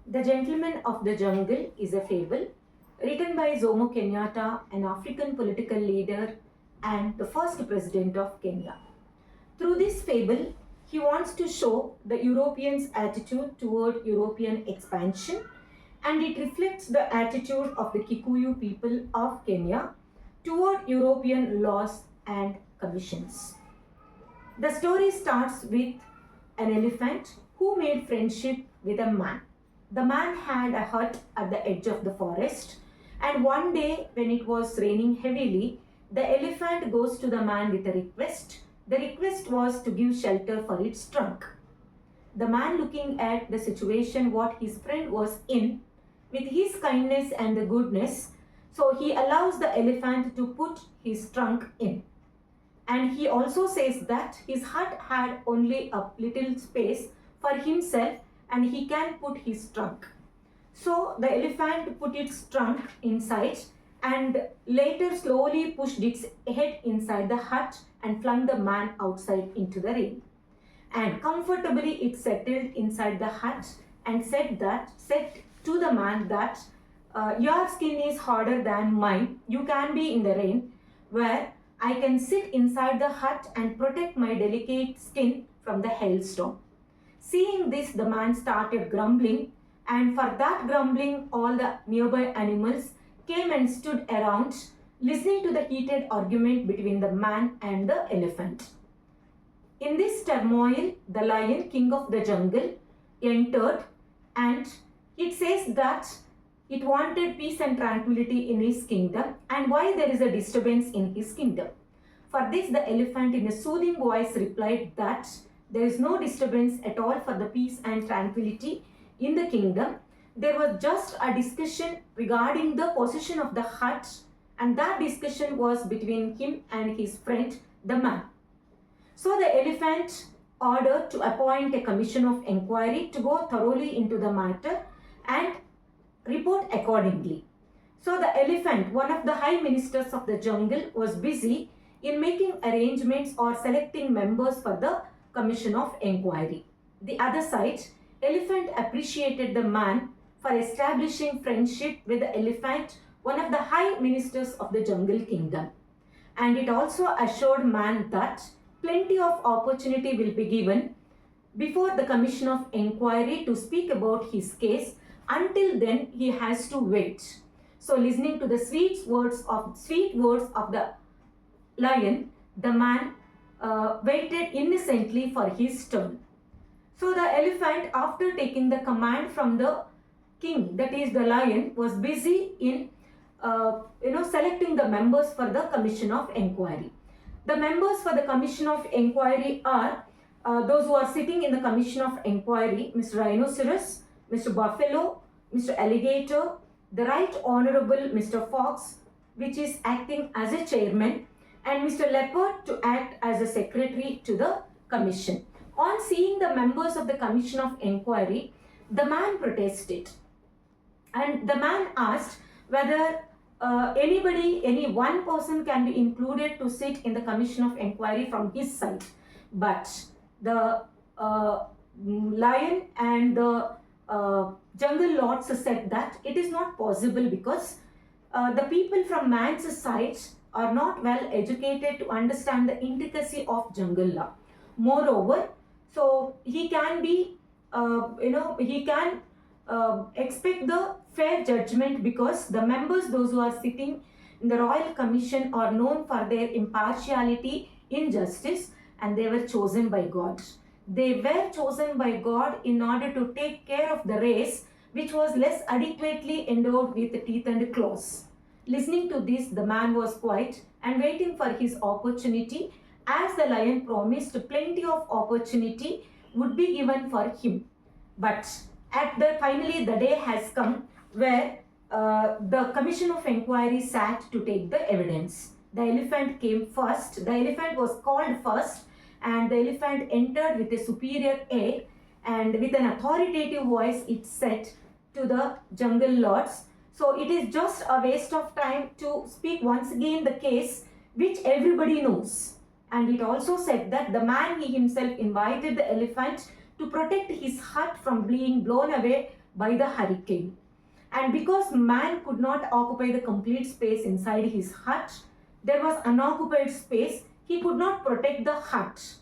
The Gentleman of the Jungle is a fable written by Jomo Kenyatta, an African political leader and the first president of Kenya. Through this fable, he wants to show the Europeans' attitude toward European expansion, and it reflects the attitude of the Kikuyu people of Kenya toward European laws and commissions. The story starts with an elephant who made friendship with a man. The man had a hut at the edge of the forest, and one day when it was raining heavily, the elephant goes to the man with a request. The request was to give shelter for its trunk. The man, looking at the situation what his friend was in, with his kindness and the goodness, so he allows the elephant to put his trunk in. And he also says that his hut had only a little space for himself and he can put his trunk. So the elephant put its trunk inside and later slowly pushed its head inside the hut and flung the man outside into the rain. And comfortably it settled inside the hut and said to the man that your skin is harder than mine. You can be in the rain where I can sit inside the hut and protect my delicate skin from the hailstorm. Seeing this, the man started grumbling, and for that grumbling, all the nearby animals came and stood around, listening to the heated argument between the man and the elephant. In this turmoil, the lion, king of the jungle, entered, and it says that it wanted peace and tranquility in his kingdom, and why there is a disturbance in his kingdom. For this, the elephant in a soothing voice replied that there is no disturbance at all for the peace and tranquility in the kingdom. There was just a discussion regarding the position of the hut, and that discussion was between him and his friend, the man. So the elephant ordered to appoint a commission of inquiry to go thoroughly into the matter and report accordingly. So the elephant, one of the high ministers of the jungle, was busy in making arrangements or selecting members for the commission of inquiry. The other side, elephant appreciated the man for establishing friendship with the elephant, one of the high ministers of the jungle kingdom. And it also assured man that plenty of opportunity will be given before the commission of inquiry to speak about his case. Until then, he has to wait. So listening to the sweet words of the lion, the man waited innocently for his turn. So the elephant, after taking the command from the king, that is the lion, was busy in selecting the members for the commission of inquiry. The members for the commission of inquiry are those who are sitting in the commission of inquiry: Mr. Rhinoceros, Mr. Buffalo, Mr. Alligator, the Right Honorable Mr. Fox, which is acting as a chairman, and Mr. Leopard to act as a secretary to the commission. On seeing the members of the commission of inquiry, the man protested, and the man asked whether any one person can be included to sit in the commission of inquiry from his side. But the lion and the jungle lords said that it is not possible because the people from man's side are not well educated to understand the intricacy of jungle law. Moreover, so he can be, he can expect the fair judgment because the members, those who are sitting in the royal commission, are known for their impartiality in justice, and they were chosen by God. They were chosen by God in order to take care of the race which was less adequately endowed with teeth and claws. Listening to this, the man was quiet and waiting for his opportunity, as the lion promised plenty of opportunity would be given for him. But finally the day has come where the commission of inquiry sat to take the evidence. The elephant came first. The elephant was called first, and the elephant entered with a superior air, and with an authoritative voice it said to the jungle lords, so it is just a waste of time to speak once again the case which everybody knows. And it also said that the man, he himself invited the elephant to protect his hut from being blown away by the hurricane. And because man could not occupy the complete space inside his hut, there was unoccupied space, he could not protect the hut.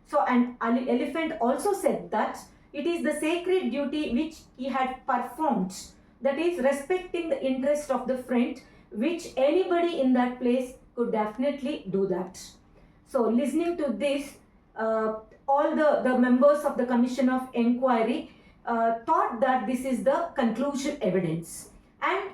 So an elephant also said that it is the sacred duty which he had performed, that is respecting the interest of the friend, which anybody in that place could definitely do that. So listening to this, all the members of the Commission of Inquiry thought that this is the conclusive evidence, and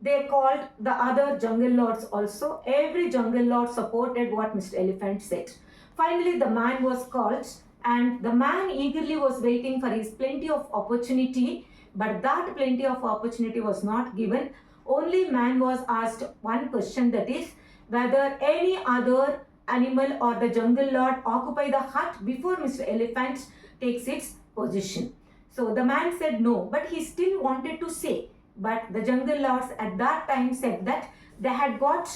they called the other jungle lords also. Every jungle lord supported what Mr. Elephant said. Finally, the man was called, and the man eagerly was waiting for his plenty of opportunity, but that plenty of opportunity was not given. Only man was asked one question, that is whether any other animal or the jungle lord occupy the hut before Mr. Elephant takes its position. So the man said no, but he still wanted to say. But the jungle lords at that time said that they had got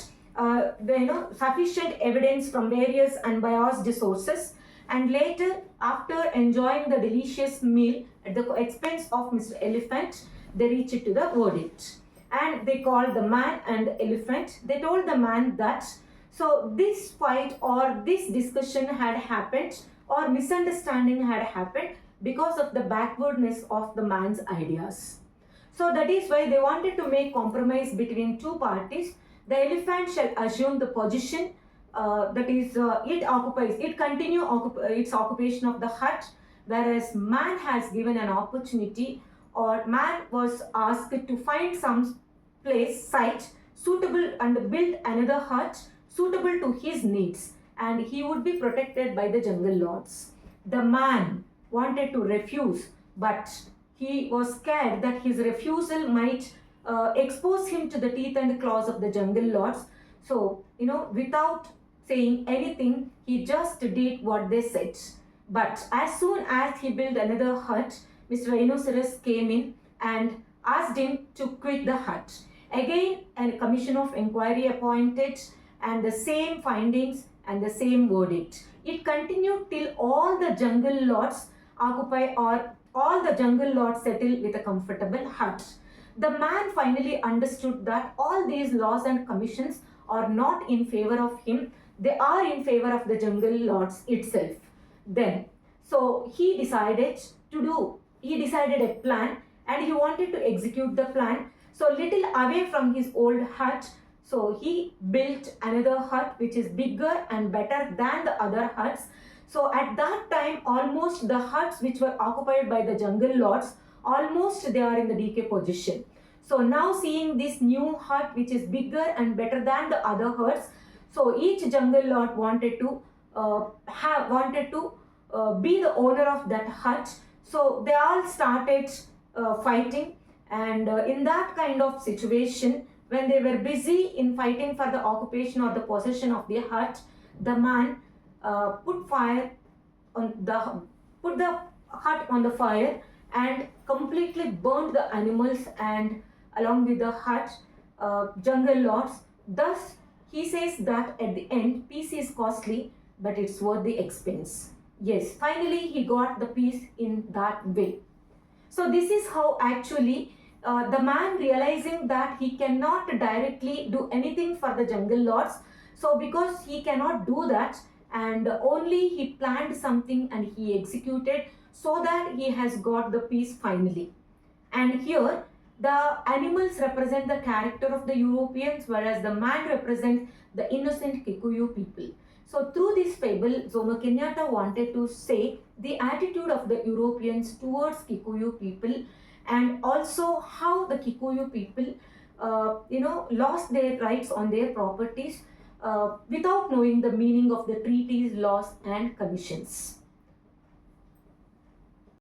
sufficient evidence from various unbiased sources, and later, after enjoying the delicious meal at the expense of Mr. Elephant, they reached to the verdict. And they called the man and the elephant. They told the man that so this fight or this discussion had happened, or misunderstanding had happened because of the backwardness of the man's ideas. So that is why they wanted to make compromise between two parties. The elephant shall assume the position, that is it continue its occupation of the hut, whereas man has given an opportunity, or man was asked to find some site suitable and build another hut suitable to his needs, and he would be protected by the jungle lords. The man wanted to refuse, but he was scared that his refusal might expose him to the teeth and claws of the jungle lords. So, without saying anything, he just did what they said. But as soon as he built another hut, Mr. Rhinoceros came in and asked him to quit the hut. Again, a commission of inquiry appointed, and the same findings and the same verdict. It continued till all the jungle lords occupy, or all the jungle lords settle with a comfortable hut. The man finally understood that all these laws and commissions are not in favor of him, they are in favor of the jungle lords itself. Then, so he decided a plan, and he wanted to execute the plan. So little away from his old hut, so he built another hut which is bigger and better than the other huts. So at that time, almost the huts which were occupied by the jungle lords, almost they are in the decay position. So now seeing this new hut which is bigger and better than the other huts, so each jungle lord wanted to be the owner of that hut. So they all started fighting, and in that kind of situation, when they were busy in fighting for the occupation or the possession of the hut, the man put the hut on the fire and completely burned the animals, and along with the hut, jungle lords. Thus, he says that at the end, peace is costly, but it's worth the expense. Yes, finally he got the peace in that way. So this is how actually the man, realizing that he cannot directly do anything for the jungle lords, so because he cannot do that, and only he planned something and he executed, so that he has got the peace finally. And here the animals represent the character of the Europeans, whereas the man represents the innocent Kikuyu people. So through this fable, Jomo Kenyatta wanted to say the attitude of the Europeans towards Kikuyu people, and also how the Kikuyu people lost their rights on their properties without knowing the meaning of the treaties, laws and commissions.